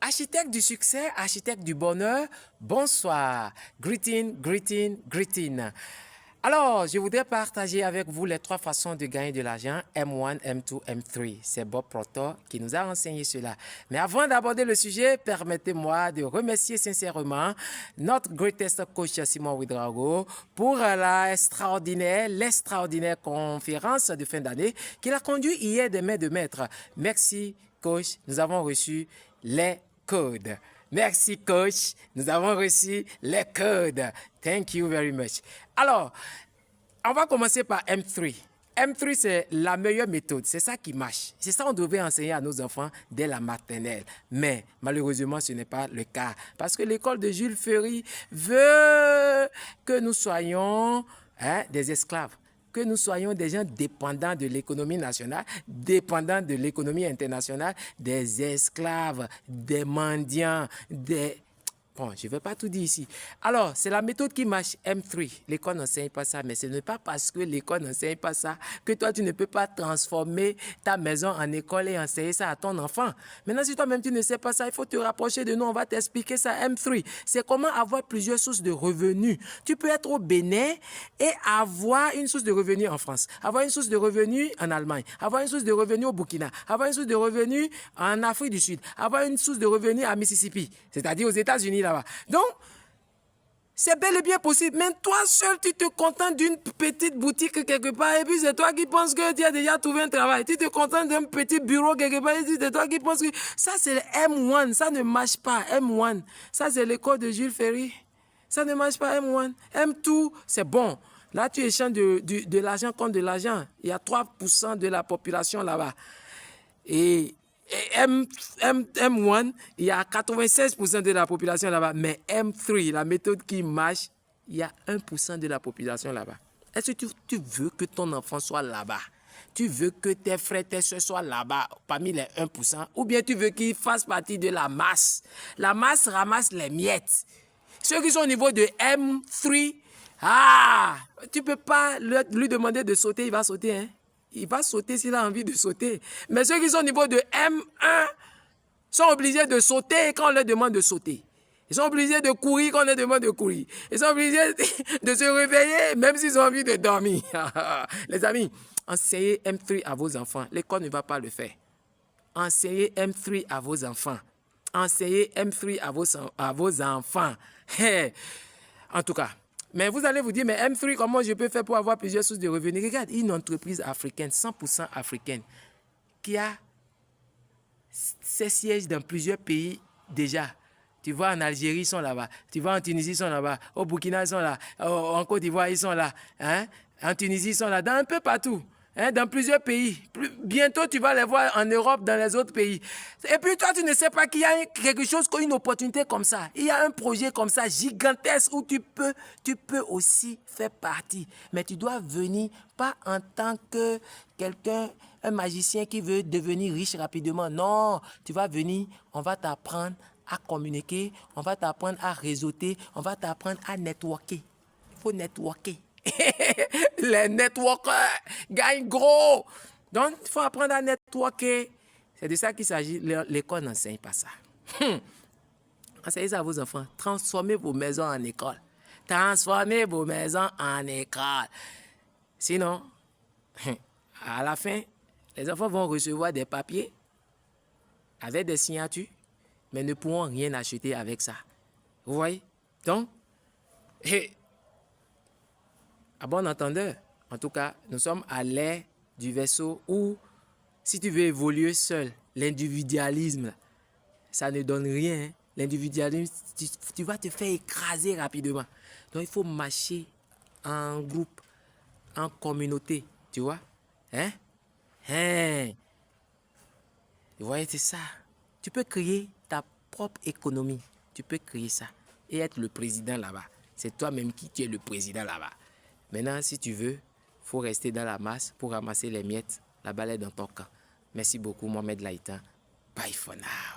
Architecte du succès, architecte du bonheur, bonsoir. Greeting, greeting, greeting. Alors, je voudrais partager avec vous les 3 façons de gagner de l'argent, M1, M2, M3. C'est Bob Proctor qui nous a enseigné cela. Mais avant d'aborder le sujet, permettez-moi de remercier sincèrement notre greatest coach Simon Ouedraogo pour l'extraordinaire conférence de fin d'année qu'il a conduit hier des mains de maître. Merci, coach. Nous avons reçu les codes. Merci, coach. Nous avons reçu les codes. Thank you very much. Alors, on va commencer par M3. M3, c'est la meilleure méthode. C'est ça qui marche. C'est ça qu'on devait enseigner à nos enfants dès la maternelle. Mais malheureusement, ce n'est pas le cas. Parce que l'école de Jules Ferry veut que nous soyons des esclaves. Que nous soyons des gens dépendants de l'économie nationale, dépendants de l'économie internationale, des esclaves, des mendiants, des... Bon, je ne vais pas tout dire ici. Alors, c'est la méthode qui marche, M3. L'école n'enseigne pas ça, mais ce n'est pas parce que l'école n'enseigne pas ça que toi, tu ne peux pas transformer ta maison en école et enseigner ça à ton enfant. Maintenant, si toi-même, tu ne sais pas ça, il faut te rapprocher de nous, on va t'expliquer ça, M3. C'est comment avoir plusieurs sources de revenus. Tu peux être au Bénin et avoir une source de revenus en France, avoir une source de revenus en Allemagne, avoir une source de revenus au Burkina, avoir une source de revenus en Afrique du Sud, avoir une source de revenus à Mississippi, c'est-à-dire aux États-Unis là-bas. Donc, c'est bel et bien possible. Mais toi seul, tu te contentes d'une petite boutique quelque part et puis c'est toi qui penses que tu as déjà trouvé un travail. Tu te contentes d'un petit bureau quelque part et puis c'est toi qui penses que... Ça, c'est le M1. Ça ne marche pas, M1. Ça, c'est l'école de Jules Ferry. Ça ne marche pas, M1. M2, c'est bon. Là, tu échanges de l'argent contre de l'argent. Il y a 3% de la population là-bas. Et M1, il y a 96% de la population là-bas. Mais M3, la méthode qui marche, il y a 1% de la population là-bas. Est-ce que tu veux que ton enfant soit là-bas? Tu veux que tes frères, tes soeurs soient là-bas parmi les 1%? Ou bien tu veux qu'ils fassent partie de la masse? La masse ramasse les miettes. Ceux qui sont au niveau de M3, tu ne peux pas lui demander de sauter, il va sauter, hein? Il va sauter s'il a envie de sauter. Mais ceux qui sont au niveau de M1 sont obligés de sauter quand on leur demande de sauter. Ils sont obligés de courir quand on leur demande de courir. Ils sont obligés de se réveiller même s'ils ont envie de dormir. Les amis, enseignez M3 à vos enfants. L'école ne va pas le faire. Enseignez M3 à vos enfants. Enseignez M3 à vos enfants. En tout cas, mais vous allez vous dire, mais M3, comment je peux faire pour avoir plusieurs sources de revenus? Regarde, une entreprise africaine, 100% africaine, qui a ses sièges dans plusieurs pays déjà. Tu vois, en Algérie, ils sont là-bas. Tu vois, en Tunisie, ils sont là-bas. Au Burkina, ils sont là. En Côte d'Ivoire, ils sont là. Hein? En Tunisie, ils sont là. Dans un peu partout. Hein, dans plusieurs pays. Bientôt, tu vas les voir en Europe, dans les autres pays. Et puis, toi, tu ne sais pas qu'il y a quelque chose, une opportunité comme ça. Il y a un projet comme ça, gigantesque, où tu peux aussi faire partie. Mais tu dois venir, pas en tant que quelqu'un, un magicien qui veut devenir riche rapidement. Non, tu vas venir, on va t'apprendre à communiquer, on va t'apprendre à réseauter, on va t'apprendre à networker. Il faut networker. Les networkers gagnent gros. Donc, il faut apprendre à networker. C'est de ça qu'il s'agit. L'école n'enseigne pas ça. Enseignez ça à vos enfants. Transformez vos maisons en école. Transformez vos maisons en école. Sinon, à la fin, les enfants vont recevoir des papiers avec des signatures, mais ne pourront rien acheter avec ça. Vous voyez? Donc, à bon entendeur, en tout cas, nous sommes à l'ère du vaisseau où, si tu veux évoluer seul, l'individualisme, ça ne donne rien. Hein. L'individualisme, tu vas te faire écraser rapidement. Donc, il faut marcher en groupe, en communauté, tu vois. Hein? Vous voyez, c'est ça. Tu peux créer ta propre économie. Tu peux créer ça et être le président là-bas. C'est toi-même qui es le président là-bas. Maintenant, si tu veux, il faut rester dans la masse pour ramasser les miettes. La balle est dans ton camp. Merci beaucoup, Mohamed Laïta. Bye for now.